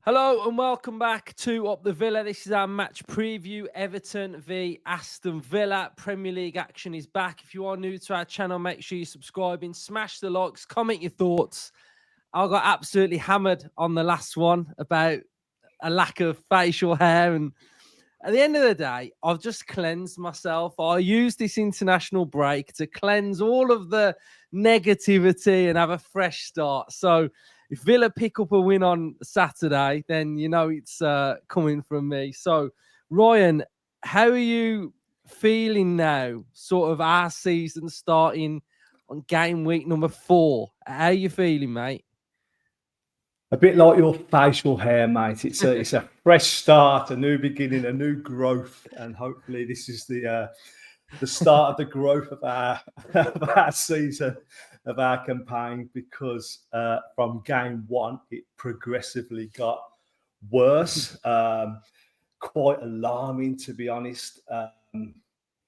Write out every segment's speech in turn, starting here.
Hello and welcome back to Up the Villa. This is our match preview. Everton v Aston Villa. Premier League action is back. If you are new to our channel, make sure you're subscribing. Smash the likes, comment your thoughts. I got absolutely hammered on the last one about a lack of facial hair. And at the end of the day, I've just cleansed myself. I used this international break to cleanse all of the negativity and have a fresh start. So if Villa pick up a win on Saturday, then you know it's coming from me. So, Ryan, how are you feeling now? Sort of our season starting on game week number 4. How are you feeling, mate? A bit like your facial hair, mate. It's a fresh start, a new beginning, a new growth, and hopefully this is the start of the growth of our season, of our campaign. Because from game 1, it progressively got worse, quite alarming, to be honest.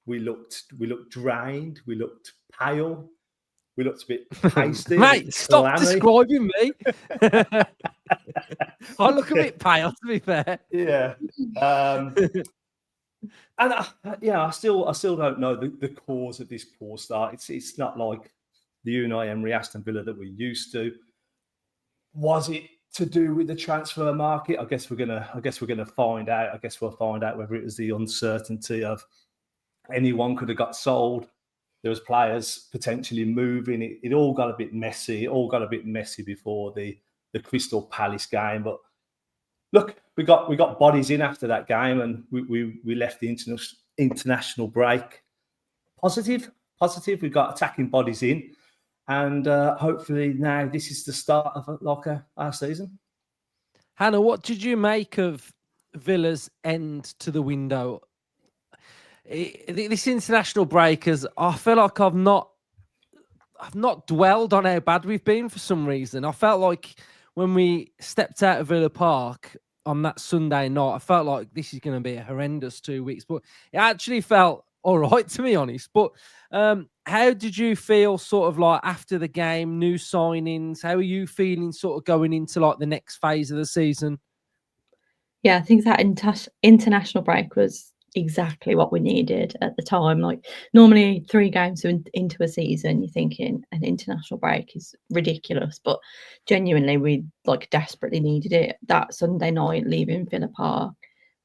We looked drained, we looked pale. We looked a bit pasty. Mate, stop describing me. I look a bit pale, to be fair. Yeah. And I still don't know the cause of this poor start. It's not like the Unai Emery Aston Villa that we're used to. Was it to do with the transfer market? I guess we're gonna find out. I guess we'll find out whether it was the uncertainty of anyone could have got sold. There was players potentially moving. It all got a bit messy. It all got a bit messy before the Crystal Palace game. But look, we got bodies in after that game, and we left the international break positive. We got attacking bodies in, and hopefully now this is the start of our season. Hannah, what did you make of Villa's end to the window? This international break, I feel like I've not dwelled on how bad we've been for some reason. I felt like when we stepped out of Villa Park on that Sunday night, I felt like this is going to be a horrendous 2 weeks, but it actually felt all right, to be honest. But how did you feel sort of like after the game, new signings? How are you feeling sort of going into like the next phase of the season? Yeah, I think that international break was exactly what we needed at the time. Like normally 3 games into a season, you're thinking an international break is ridiculous, but genuinely we like desperately needed it. That Sunday night leaving Villa Park,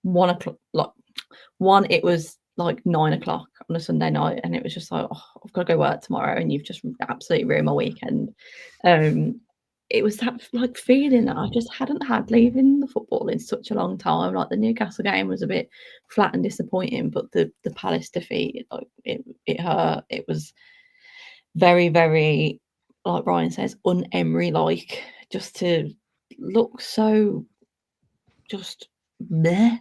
1 o'clock, it was like 9 o'clock on a Sunday night, and it was just like, oh, I've got to go work tomorrow, and you've just absolutely ruined my weekend. It was that like feeling that I just hadn't had leaving the football in such a long time. Like the Newcastle game was a bit flat and disappointing, but the Palace defeat, like it hurt. It was very, very, like Ryan says, un-Emery like, just to look so just meh.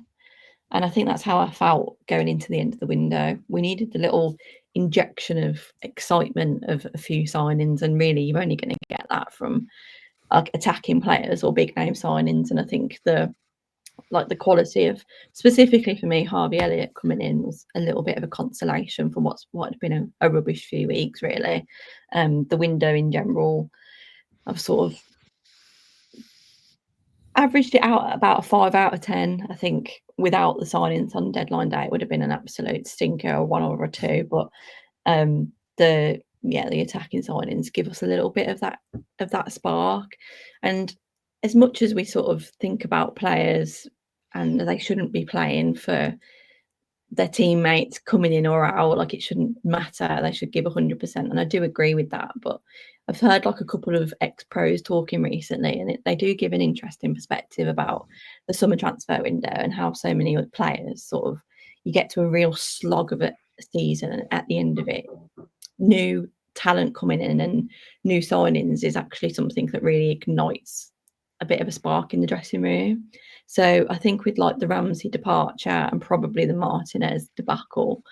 And I think that's how I felt going into the end of the window. We needed the little injection of excitement of a few signings, and really you're only going to get that from attacking players or big name signings. And I think the quality of, specifically for me, Harvey Elliott coming in was a little bit of a consolation from what had been a rubbish few weeks, really. The window in general, I've sort of averaged it out at about a 5 out of 10. I think without the signings on deadline day, it would have been an absolute stinker, a 1 or a 2. But the attacking signings give us a little bit of that spark. And as much as we sort of think about players and they shouldn't be playing for their teammates coming in or out, like it shouldn't matter, they should give 100%, and I do agree with that. But I've heard like a couple of ex-pros talking recently, and they do give an interesting perspective about the summer transfer window and how so many other players sort of, you get to a real slog of a season, and at the end of it, new talent coming in and new signings is actually something that really ignites a bit of a spark in the dressing room. So I think with like the Ramsey departure and probably the Martinez debacle,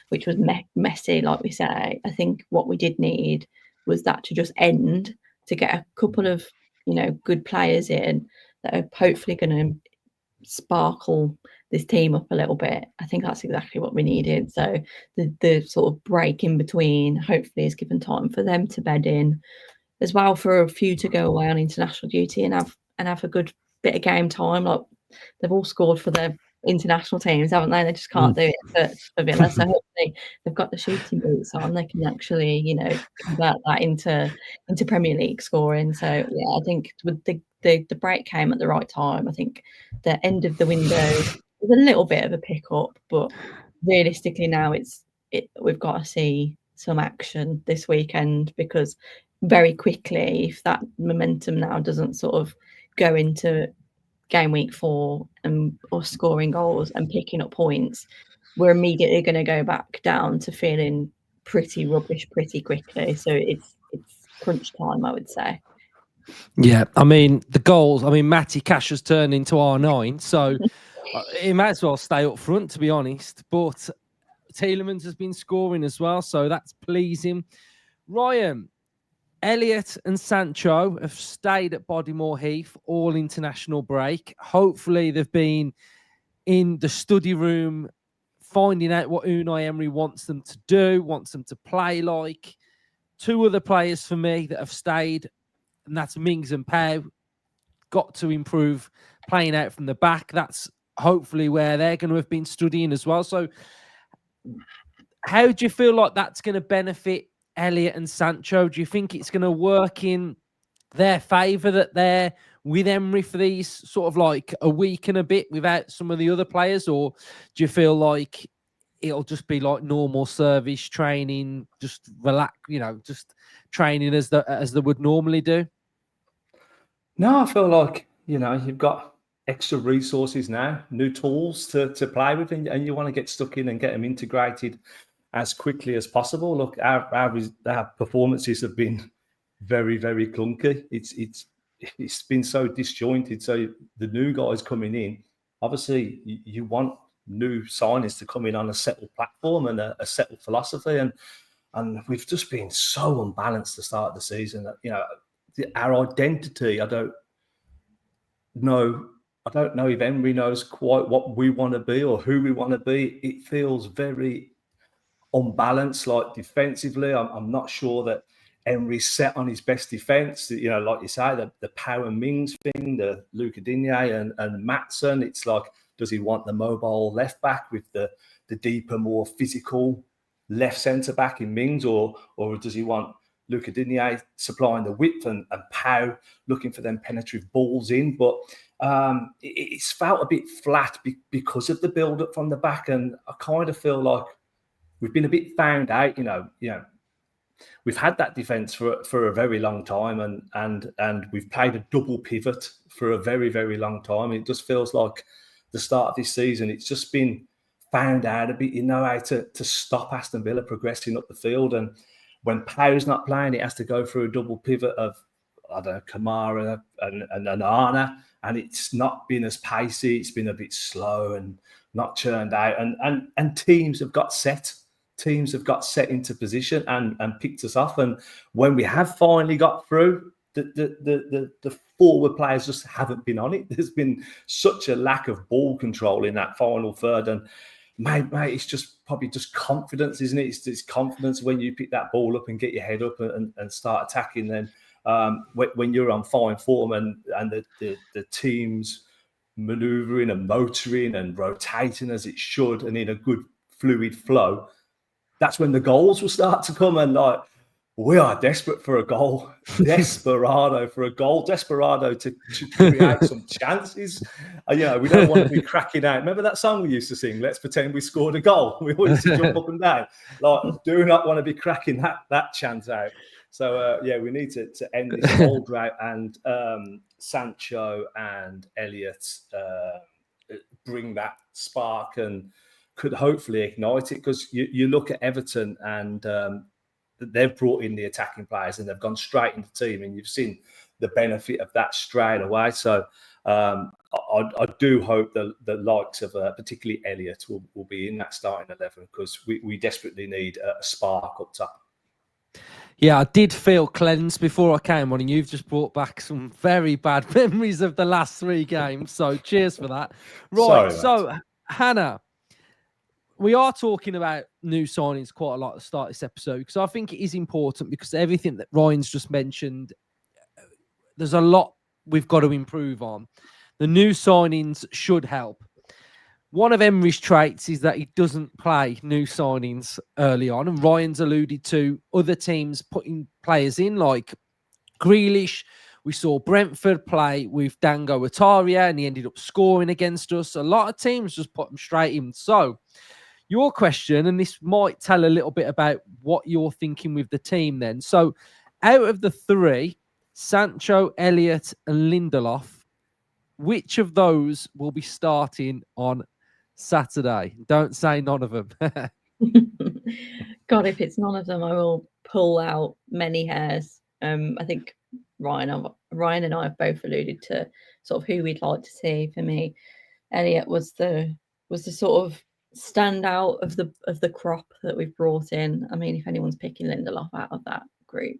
which was messy, like we say, I think what we did need was that to just end, to get a couple of, good players in that are hopefully going to sparkle this team up a little bit. I think that's exactly what we needed. So the sort of break in between hopefully has given time for them to bed in, as well for a few to go away on international duty and have a good bit of game time. Like they've all scored for their international teams, haven't they? They just can't do it for Villa. So hopefully they've got the shooting boots on. They can actually, convert that into Premier League scoring. So yeah, I think with the break came at the right time. I think the end of the window was a little bit of a pickup, but realistically now we've got to see some action this weekend, because very quickly, if that momentum now doesn't sort of go into game week 4 and or scoring goals and picking up points, we're immediately going to go back down to feeling pretty rubbish pretty quickly. So it's crunch time, I would say. Yeah, I mean the goals. I mean Matty Cash has turned into R9, so he might as well stay up front, to be honest. But Tielemans has been scoring as well, so that's pleasing. Ryan, Elliott and Sancho have stayed at Bodymore Heath all international break. Hopefully they've been in the study room finding out what Unai Emery wants them to do, wants them to play like. 2 other players for me that have stayed, and that's Mings and Pau. Got to improve playing out from the back. That's hopefully where they're going to have been studying as well. So how do you feel like that's going to benefit Elliott and Sancho? Do you think it's going to work in their favour that they're with Emery for these sort of like a week and a bit without some of the other players? Or do you feel like it'll just be like normal service training, just relax, just training as they would normally do? No, I feel like, you've got extra resources now, new tools to play with, and you want to get stuck in and get them integrated as quickly as possible. Look, our performances have been very, very clunky. It's been so disjointed. So the new guys coming in, obviously you want new signings to come in on a settled platform and a settled philosophy, and we've just been so unbalanced to start the season that our identity. I don't know if Emery knows quite what we want to be or who we want to be. It feels very unbalanced. Like defensively, I'm not sure that Emery's set on his best defence. Like you say, the Pau and Mings thing, the Luca Digne and Maatsen. It's like, does he want the mobile left back with the deeper, more physical left centre back in Mings, or does he want Luca Digne supplying the width and Pau looking for them penetrative balls in? But it's felt a bit flat because of the build up from the back, and I kind of feel like we've been a bit found out. We've had that defence for a very long time, and we've played a double pivot for a very, very long time. It just feels like the start of this season, it's just been found out a bit. You know how to stop Aston Villa progressing up the field, and when Pau's not playing, it has to go through a double pivot of, I don't know, Kamara and Onana, and it's not been as pacey. It's been a bit slow and not churned out, and teams have got set. Teams have got set into position and picked us off. And when we have finally got through, the forward players just haven't been on it. There's been such a lack of ball control in that final third. And mate, it's just probably just confidence, isn't it? It's confidence when you pick that ball up and get your head up and start attacking. Then when you're on fine form and the team's manoeuvring and motoring and rotating as it should and in a good fluid flow, that's when the goals will start to come. And like, we are desperate for a goal, desperado for a goal, desperado to create some chances. We don't want to be cracking out. Remember that song we used to sing, Let's Pretend We Scored a Goal? We always used to jump up and down. Like, do not want to be cracking that chance out. So, we need to end this goal drought, and Sancho and Elliott bring that spark and could hopefully ignite it, because you look at Everton and they've brought in the attacking players and they've gone straight into the team, and you've seen the benefit of that straight away. So I do hope the likes of particularly Elliott will be in that starting 11, because we desperately need a spark up top. Yeah, I did feel cleansed before I came on, and you've just brought back some very bad memories of the last 3 games. So cheers for that. Right, so Hannah, we are talking about new signings quite a lot at the start of this episode, because I think it is important, because everything that Ryan's just mentioned, there's a lot we've got to improve on. the new signings should help. One of Emery's traits is that he doesn't play new signings early on, and Ryan's alluded to other teams putting players in, like Grealish. We saw Brentford play with Dango Ataria, and he ended up scoring against us. A lot of teams just put him straight in. So, your question, and this might tell a little bit about what you're thinking with the team then. So, out of the three, Sancho, Elliott, and Lindelof, which of those will be starting on Saturday? Don't say none of them. God, if it's none of them, I will pull out many hairs. I think Ryan and I have both alluded to sort of who we'd like to see. For me, Elliott was the sort of standout of the crop that we've brought in. I mean, if anyone's picking Lindelof out of that group,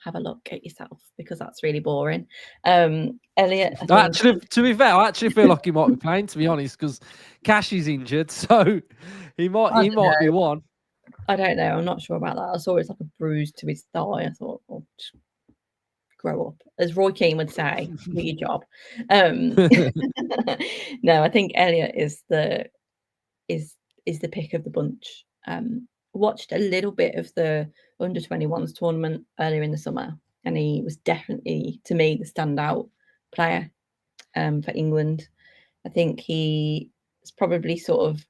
have a look at yourself, because that's really boring. Elliott, I think, actually, to be fair, I actually feel like he might be playing, to be honest, because Cash is injured, so he might be one. I don't know. I'm not sure about that. I saw it's like a bruise to his thigh. I thought, oh, just grow up, as Roy Keane would say. Do your job. No, I think Elliott is the pick of the bunch. Watched a little bit of the under-21s tournament earlier in the summer, and he was definitely, to me, the standout player for England. I think he has probably sort of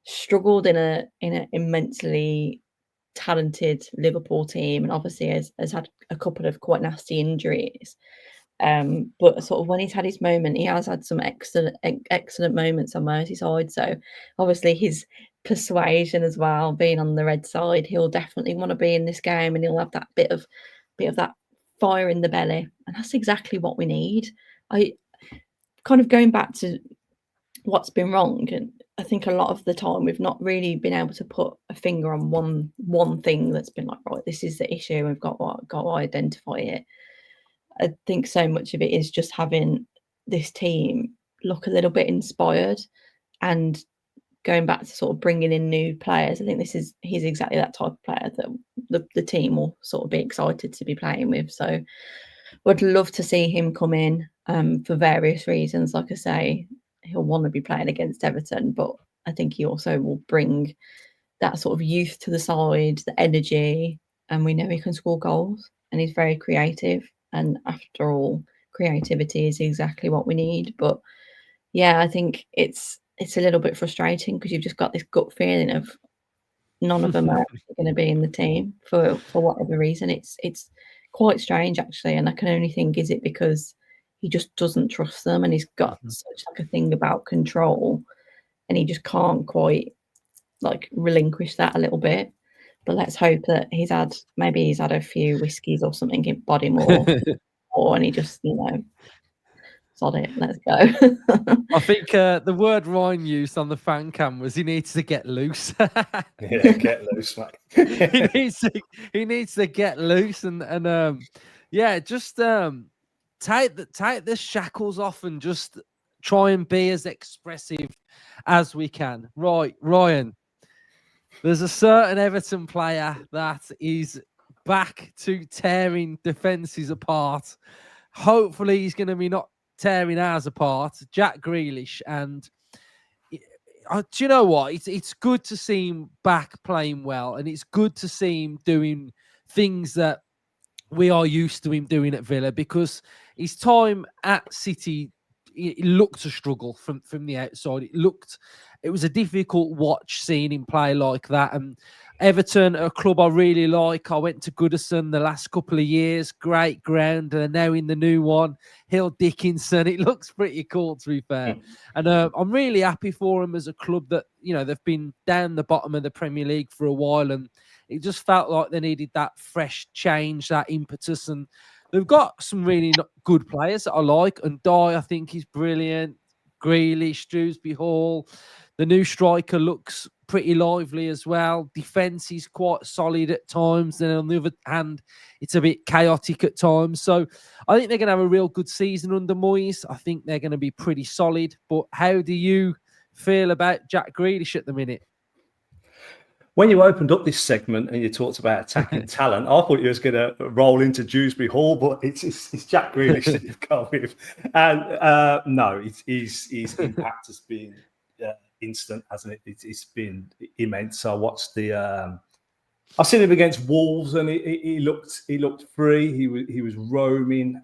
struggled in an immensely talented Liverpool team, and obviously has had a couple of quite nasty injuries. But sort of when he's had his moment, he has had some excellent moments on Merseyside. So obviously his persuasion as well, being on the red side, he'll definitely want to be in this game, and he'll have that bit of that fire in the belly, and that's exactly what we need. I kind of going back to what's been wrong, and I think a lot of the time we've not really been able to put a finger on one thing that's been like, right, this is the issue, and we've got to identify it. I think so much of it is just having this team look a little bit inspired, and going back to sort of bringing in new players. I think he's exactly that type of player that the team will sort of be excited to be playing with. So would love to see him come in for various reasons. Like I say, he'll want to be playing against Everton, but I think he also will bring that sort of youth to the side, the energy, and we know he can score goals, and he's very creative. And after all, creativity is exactly what we need. But yeah, I think it's a little bit frustrating, because you've just got this gut feeling of none of them are going to be in the team for whatever reason. It's quite strange, actually, and I can only think, is it because he just doesn't trust them, and he's got such like a thing about control, and he just can't quite like relinquish that a little bit. But let's hope that he's had a few whiskies or something in body more, and he just, sod it, let's go. I think the word Ryan used on the fan cam was he needs to get loose. Yeah, get loose, mate. he needs to get loose, and yeah, just take the shackles off and just try and be as expressive as we can. Right, Ryan. There's a certain Everton player that is back to tearing defences apart. Hopefully, he's going to be not tearing ours apart. Jack Grealish. And do you know what? It's good to see him back playing well, and it's good to see him doing things that we are used to him doing at Villa, because his time at City, it looked a struggle from the outside. It was a difficult watch seeing him play like that. And Everton, a club I really like. I went to Goodison the last couple of years. Great ground. And now in the new one, Hill Dickinson. It looks pretty cool, to be fair. And I'm really happy for him as a club that, they've been down the bottom of the Premier League for a while. And it just felt like they needed that fresh change, that impetus. And they've got some really good players that I like. And Dye, I think, is brilliant. Grealish, Dewsbury Hall. The new striker looks pretty lively as well. Defence is quite solid at times. Then on the other hand, it's a bit chaotic at times. So I think they're going to have a real good season under Moyes. I think they're going to be pretty solid. But how do you feel about Jack Grealish at the minute? When you opened up this segment and you talked about attacking talent, I thought you was going to roll into Dewsbury Hall, but it's Jack Grealish that you've gone with. And no, his impact has been instant, hasn't it? It's been immense. I watched I've seen him against Wolves, and he looked free. He was roaming.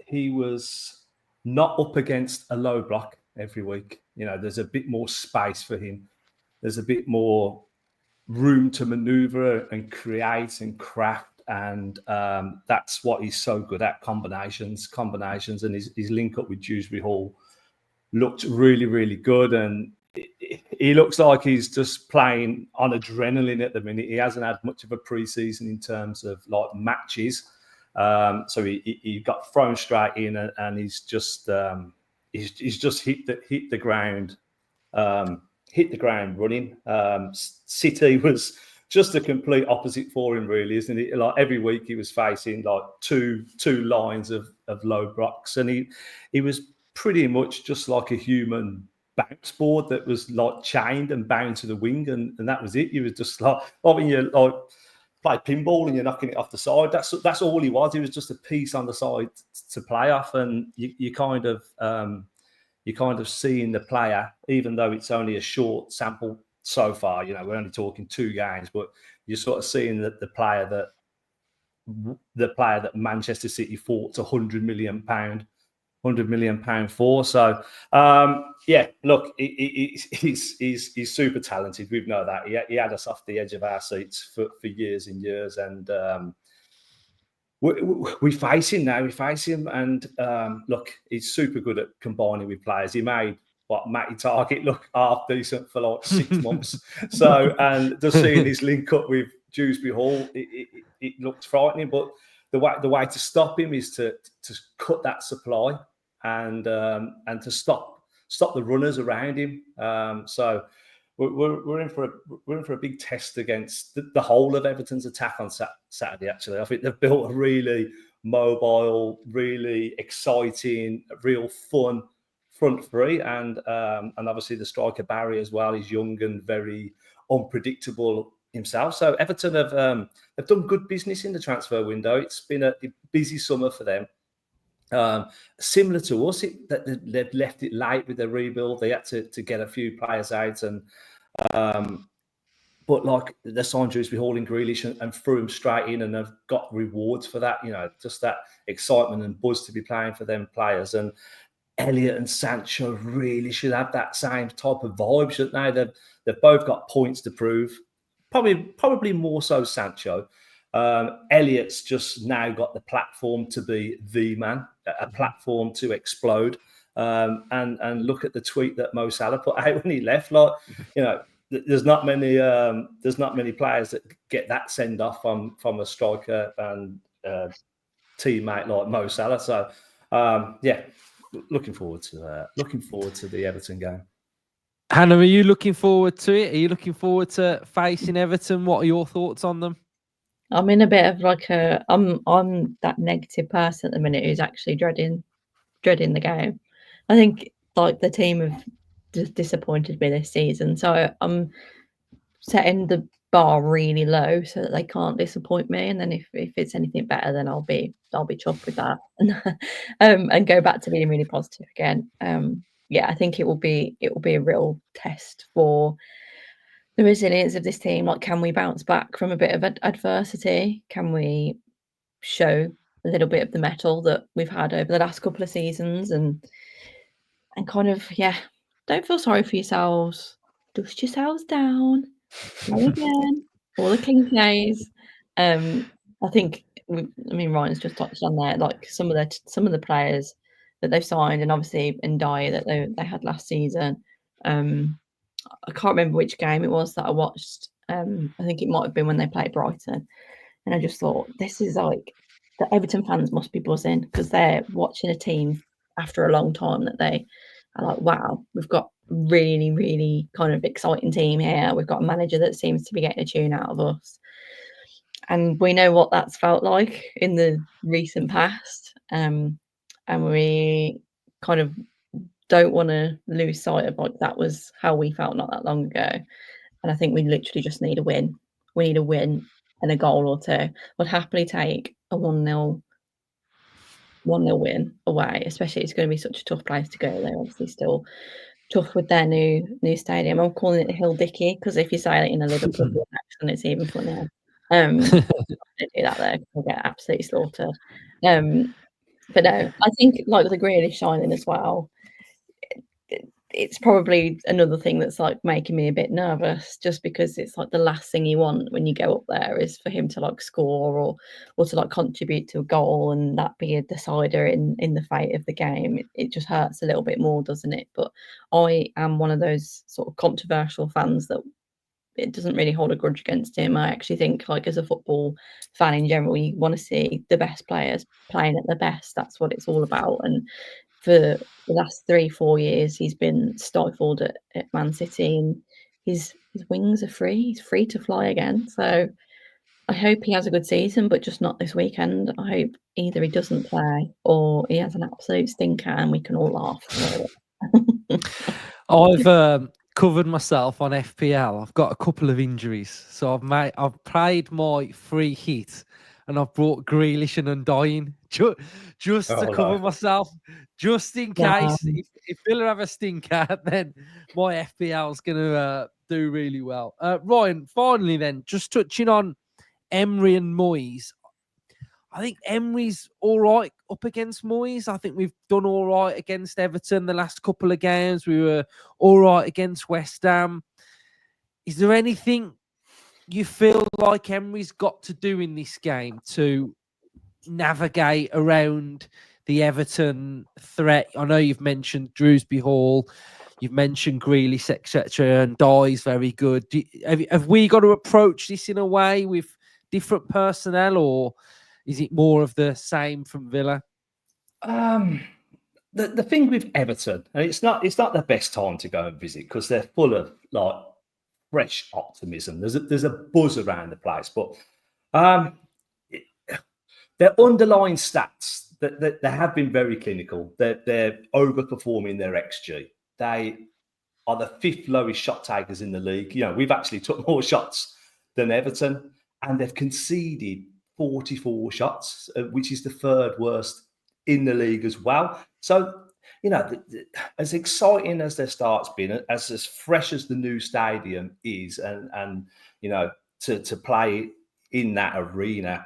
He was not up against a low block every week. You know, there's a bit more space for him. There's a bit more room to maneuver and create and craft, and that's what he's so good at, combinations, and his link up with Dewsbury Hall looked really, really good, and he looks like he's just playing on adrenaline at the minute. He hasn't had much of a pre-season in terms of like matches, so he got thrown straight in, and he's just hit the ground. Hit the ground running. City was just a complete opposite for him, really, isn't it? Like every week he was facing like two lines of low blocks, and he was pretty much just like a human bounce board that was like chained and bound to the wing, and that was it. He was just like when you like play pinball and you're knocking it off the side. That's all he was. He was just a piece on the side to play off, and you kind of seeing the player, even though it's only a short sample so far. You know, we're only talking 2 games, but you're sort of seeing that the player that Manchester City fought to £100 million for. So yeah, look, he's super talented. We know that. He had us off the edge of our seats for years and years, and we face him now. We face him, and look, he's super good at combining with players. He made Matty Targett look half decent for like 6 months. So, and just seeing his link up with Dewsbury Hall, it looked frightening. But the way to stop him is to cut that supply and to stop the runners around him. So we're in for a big test against the whole of Everton's attack on Saturday. Actually, I think they've built a really mobile, really exciting, real fun front three, and obviously the striker Barry as well. He's young and very unpredictable himself. So Everton have done good business in the transfer window. It's been a busy summer for them. Similar to us, they've left it late with their rebuild. They had to get a few players out, and but like they signed Dewsbury Hall and Grealish and threw him straight in, and have got rewards for that. You know, just that excitement and buzz to be playing for them players. And Elliott and Sancho really should have that same type of vibe, shouldn't they? They've both got points to prove. Probably more so Sancho. Elliott's just now got the platform to be the man, a platform to explode. And look at the tweet that Mo Salah put out when he left. Like, you know, there's not many players that get that send off from a striker and teammate like Mo Salah. So yeah, looking forward to the Everton game. Hannah, are you looking forward to it? Are you looking forward to facing Everton? What are your thoughts on them? I'm in a bit of like I'm that negative person at the minute who's actually dreading the game. I think like the team have just disappointed me this season, so I'm setting the bar really low so that they can't disappoint me. And then if it's anything better, then I'll be chuffed with that and go back to being really positive again. Yeah, I think it will be a real test for the resilience of this team. Like, can we bounce back from a bit of adversity? Can we show a little bit of the mettle that we've had over the last couple of seasons, and kind of, yeah, don't feel sorry for yourselves. Dust yourselves down. Go again. All the cliches. I think Ryan's just touched on there, like some of the players that they've signed, and obviously Unai that they had last season. I can't remember which game it was that I watched. I think it might have been when they played Brighton, and I just thought, this is like, the Everton fans must be buzzing because they're watching a team after a long time that they are like, wow, we've got really, really kind of exciting team here. We've got a manager that seems to be getting a tune out of us. And we know what that's felt like in the recent past. And we kind of don't want to lose sight of like that was how we felt not that long ago. And I think we literally just need a win. We need a win and a goal or two. Would happily take a 1-0 win away, especially it's going to be such a tough place to go. They're obviously still tough with their new stadium. I'm calling it the Hill Dicky because if you say it in a Liverpool accent, it's even funnier. They do that there, they'll get absolutely slaughtered. But no, I think like the Grealish signing as well. It's probably another thing that's like making me a bit nervous, just because it's like the last thing you want when you go up there is for him to like score or to like contribute to a goal and that be a decider in the fate of the game. It just hurts a little bit more, doesn't it? But I am one of those sort of controversial fans that it doesn't really hold a grudge against him. I actually think, like, as a football fan in general, you want to see the best players playing at their best. That's what it's all about. And for the last 3-4 years, he's been stifled at Man City, and his wings are free. He's free to fly again. So I hope he has a good season, but just not this weekend. I hope either he doesn't play or he has an absolute stinker and we can all laugh through it. I've covered myself on FPL. I've got a couple of injuries, so I've played my free hit, and I've brought Grealish and Undying just to cover myself, just in case if Villa have a stinker, then my FPL is going to do really well. Ryan, finally, then, just touching on Emery and Moyes. I think Emery's all right up against Moyes. I think we've done all right against Everton the last couple of games. We were all right against West Ham. Is there anything you feel like Emery's got to do in this game to navigate around the Everton threat? I know you've mentioned Drewsby Hall, you've mentioned Grealish, etc., and Dye's very good. Have we got to approach this in a way with different personnel, or is it more of the same from Villa? The thing with Everton, and it's not the best time to go and visit because they're full of like fresh optimism. There's a buzz around the place, but their underlying stats that they have been very clinical. They're overperforming their XG. They are the 5th lowest shot takers in the league. You know, we've actually took more shots than Everton, and they've conceded 44 shots, which is the 3rd worst in the league as well. So, you know, as exciting as their start's been, as fresh as the new stadium is, and you know, to play in that arena,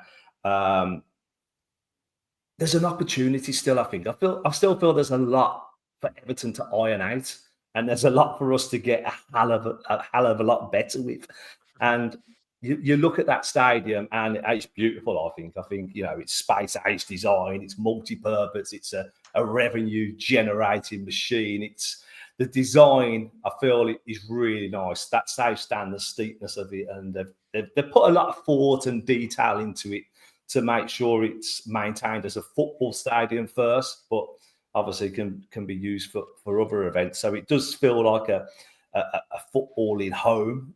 there's an opportunity still. I think I still feel there's a lot for Everton to iron out, and there's a lot for us to get a hell of a lot better with. And you look at that stadium, and it's beautiful. I think you know, it's space age design, it's multi-purpose, it's a revenue generating machine. It's the design. I feel it is really nice. That safe stand, the steepness of it, and they've put a lot of thought and detail into it to make sure it's maintained as a football stadium first, but obviously can be used for other events. So it does feel like a footballing home,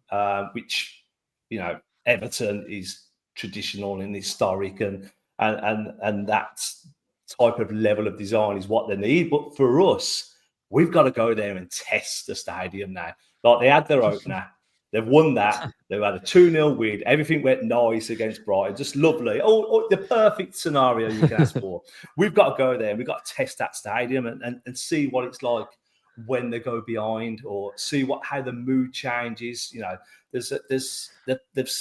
which, you know, Everton is traditional and historic, and that type of level of design is what they need. But for us, we've got to go there and test the stadium now. Like, they had their opener, they've won that. They've had a 2-0 win. Everything went nice against Brighton. Just lovely. Oh, the perfect scenario you can ask for. We've got to go there and we've got to test that stadium and see what it's like when they go behind, or see how the mood changes. You know, they've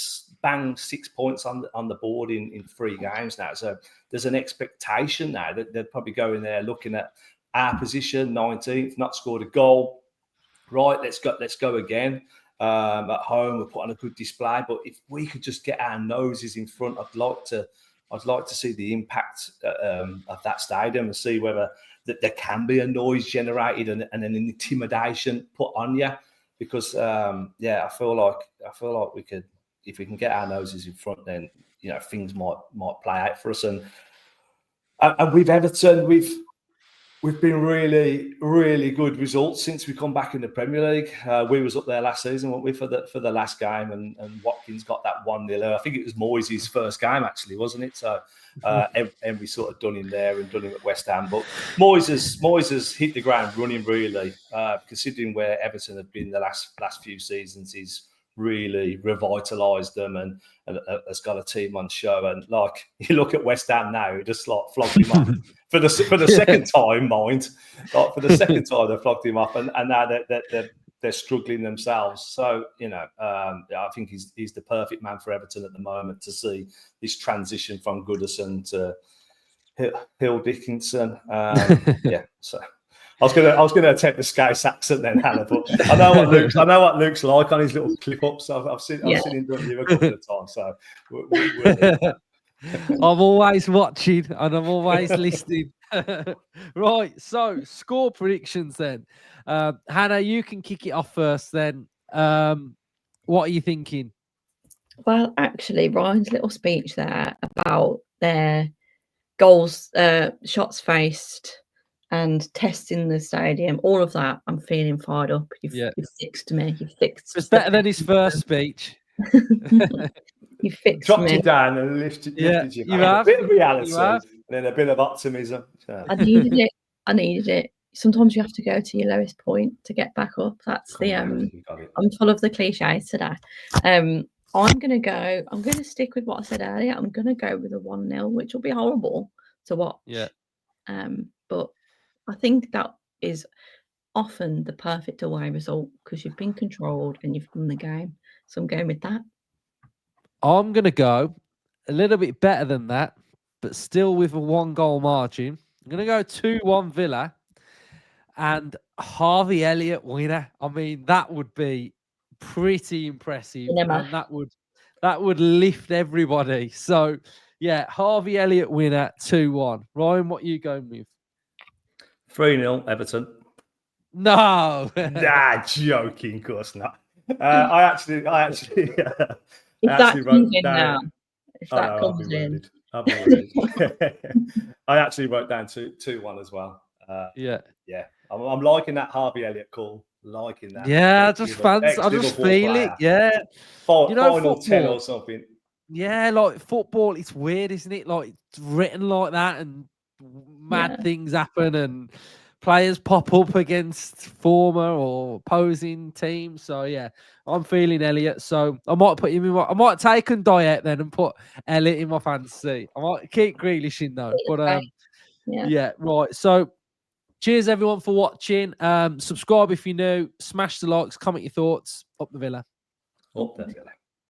banged 6 points on the board in 3 games now. So there's an expectation now that they're probably going there looking at our position, 19th, not scored a goal. Right, let's go again. At home, we're putting a good display, but if we could just get our noses in front, I'd like to see the impact of that stadium and see whether that there can be a noise generated and an intimidation put on you. Because I feel like we could, if we can get our noses in front, then, you know, things might play out for us. And with Everton, we've been really, really good results since we come back in the Premier League. We was up there last season, weren't we, for the last game, and Watkins got that 1-0. I think it was Moyes' first game, actually, wasn't it? So Emery sort of done him there and done him at West Ham. But Moyes has hit the ground running, really, considering where Everton have been the last few seasons. He's really revitalised them and has got a team on show. And like you look at West Ham now, who just like flogged him off for the second time, mind. Like for the second time they flogged him off, and now they're struggling themselves. So I think he's the perfect man for Everton at the moment to see this transition from Goodison to Hill Dickinson. So. I was gonna attempt the Scouse accent then, Hannah, but I know what Luke's like on his little clip ups. I've seen him do it a couple of times. So I'm always watching and I'm always listening. Right, so score predictions then. Hannah, you can kick it off first then. What are you thinking? Well, actually, Ryan's little speech there about their goals, shots faced, and testing the stadium, all of that, I'm feeling fired up. You've fixed me. You've fixed. It's better than his first speech. You fixed dropped me. you down and lifted you. Have. A bit of reality and then a bit of optimism. I needed it. Sometimes you have to go to your lowest point to get back up. That's I'm full of the cliches today. I'm gonna stick with what I said earlier. I'm gonna go with a 1-0, which will be horrible to watch. Yeah. But I think that is often the perfect away result because you've been controlled and you've won the game. So I'm going with that. I'm going to go a little bit better than that, but still with a 1-goal margin. I'm going to go 2-1 Villa and Harvey Elliott winner. I mean, that would be pretty impressive. And that would lift everybody. So, yeah, Harvey Elliott winner, 2-1. Ryan, what are you going with? 3-0 Everton. No. Joking, of course not. I actually wrote down. I'll be worried. I actually wrote down 2-1 as well. I'm liking that Harvey Elliott call. Liking that. Yeah, I just feel it. Yeah, final 10 or something. Yeah, like football, it's weird, isn't it? Like it's written like that, and mad things happen, and players pop up against former or opposing teams. So yeah, I'm feeling Elliott. So I might put him in. I might take Unai then and put Elliott in my fantasy. I might keep Grealish in though. But right. So cheers everyone for watching. Subscribe if you're new. Smash the likes. Comment your thoughts. Up the Villa. Up the Villa.